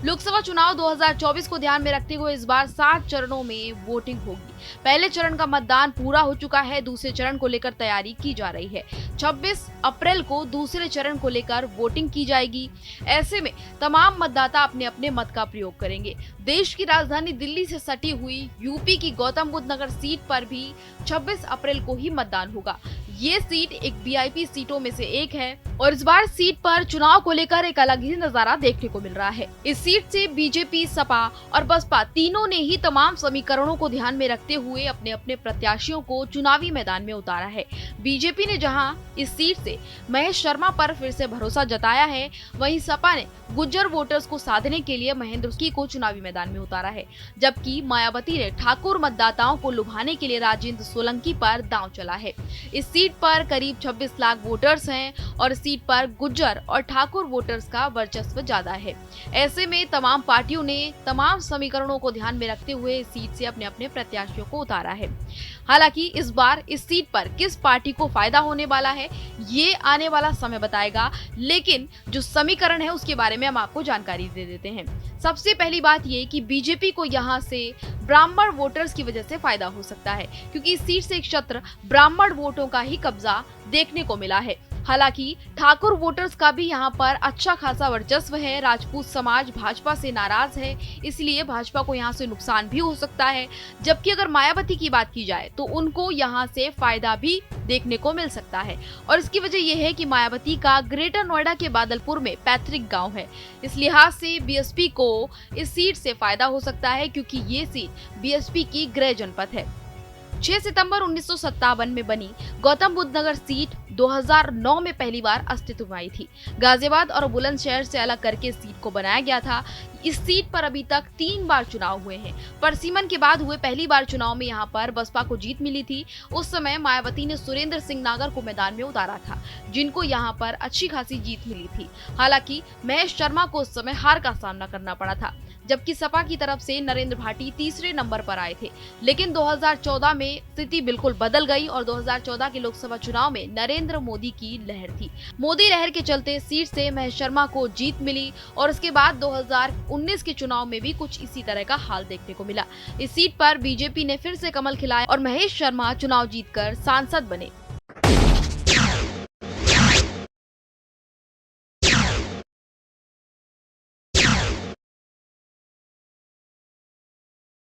लोकसभा चुनाव 2024 को ध्यान में रखते हुए इस बार 7 चरणों में वोटिंग होगी। पहले चरण का मतदान पूरा हो चुका है, दूसरे चरण को लेकर तैयारी की जा रही है। 26 अप्रैल को दूसरे चरण को लेकर वोटिंग की जाएगी। ऐसे में तमाम मतदाता अपने अपने मत का प्रयोग करेंगे। देश की राजधानी दिल्ली से सटी हुई यूपी की गौतम बुद्ध नगर सीट पर भी 26 अप्रैल को ही मतदान होगा। ये सीट एक वीआईपी सीटों में से एक है और इस बार सीट पर चुनाव को लेकर एक अलग ही नजारा देखने को मिल रहा है। इस सीट से बीजेपी, सपा और बसपा तीनों ने ही तमाम समीकरणों को ध्यान में रखते हुए अपने अपने प्रत्याशियों को चुनावी मैदान में उतारा है। बीजेपी ने जहां इस सीट से महेश शर्मा पर फिर से भरोसा जताया है, वहीं सपा ने गुज्जर वोटर्स को साधने के लिए महेंद्र की को चुनावी मैदान में उतारा है, जबकि मायावती ने ठाकुर मतदाताओं को लुभाने के लिए राजेंद्र सोलंकी पर दांव चला है। इस सीट पर करीब 26 लाख वोटर्स हैं और सीट पर गुज्जर और ठाकुर वोटर्स का वर्चस्व ज्यादा है। ऐसे में तमाम पार्टियों ने तमाम समीकरणों को ध्यान में रखते हुए इस सीट से अपने अपने प्रत्याशियों को उतारा है। हालांकि इस बार इस सीट पर किस पार्टी को फायदा होने वाला है, ये आने वाला समय बताएगा, लेकिन जो समीकरण है उसके बारे में हम आपको जानकारी दे देते हैं। सबसे पहली बात ये कि बीजेपी को यहाँ से ब्राह्मण वोटर्स की वजह से फायदा हो सकता है, क्योंकि इस सीट से एक छत्र ब्राह्मण वोटों का ही कब्जा देखने को मिला है। हालांकि ठाकुर वोटर्स का भी यहाँ पर अच्छा खासा वर्चस्व है। राजपूत समाज भाजपा से नाराज है, इसलिए भाजपा को यहाँ से नुकसान भी हो सकता है। जबकि अगर मायावती की बात की जाए तो उनको यहाँ से फायदा भी देखने को मिल सकता है और इसकी वजह यह है कि मायावती का ग्रेटर नोएडा के बादलपुर में पैतृक गांव है। इस लिहाज से बीएसपी को इस सीट से फायदा हो सकता है, क्योंकि ये सीट बीएसपी की गृह जनपद है। 6 सितंबर 1957 में बनी गौतम बुद्ध नगर सीट 2009 में पहली बार अस्तित्व में आई थी। गाजियाबाद और बुलंदशहर से अलग करके सीट को बनाया गया था। इस सीट पर अभी तक 3 बार चुनाव हुए हैं। परसीमन के बाद हुए पहली बार चुनाव में यहां पर बसपा को जीत मिली थी। उस समय मायावती ने सुरेंद्र सिंह नागर को मैदान में उतारा था, जिनको यहां पर अच्छी खासी जीत मिली थी। हालांकि महेश शर्मा को उस समय हार का सामना करना पड़ा था, जबकि सपा की तरफ से नरेंद्र भाटी तीसरे नंबर पर आए थे। लेकिन 2014 में स्थिति बिल्कुल बदल गई और 2014 के लोकसभा चुनाव में नरेंद्र मोदी की लहर थी। मोदी लहर के चलते सीट से महेश शर्मा को जीत मिली और उसके बाद 2019 के चुनाव में भी कुछ इसी तरह का हाल देखने को मिला। इस सीट पर बीजेपी ने फिर से कमल खिलाया और महेश शर्मा चुनाव जीतकर सांसद बने।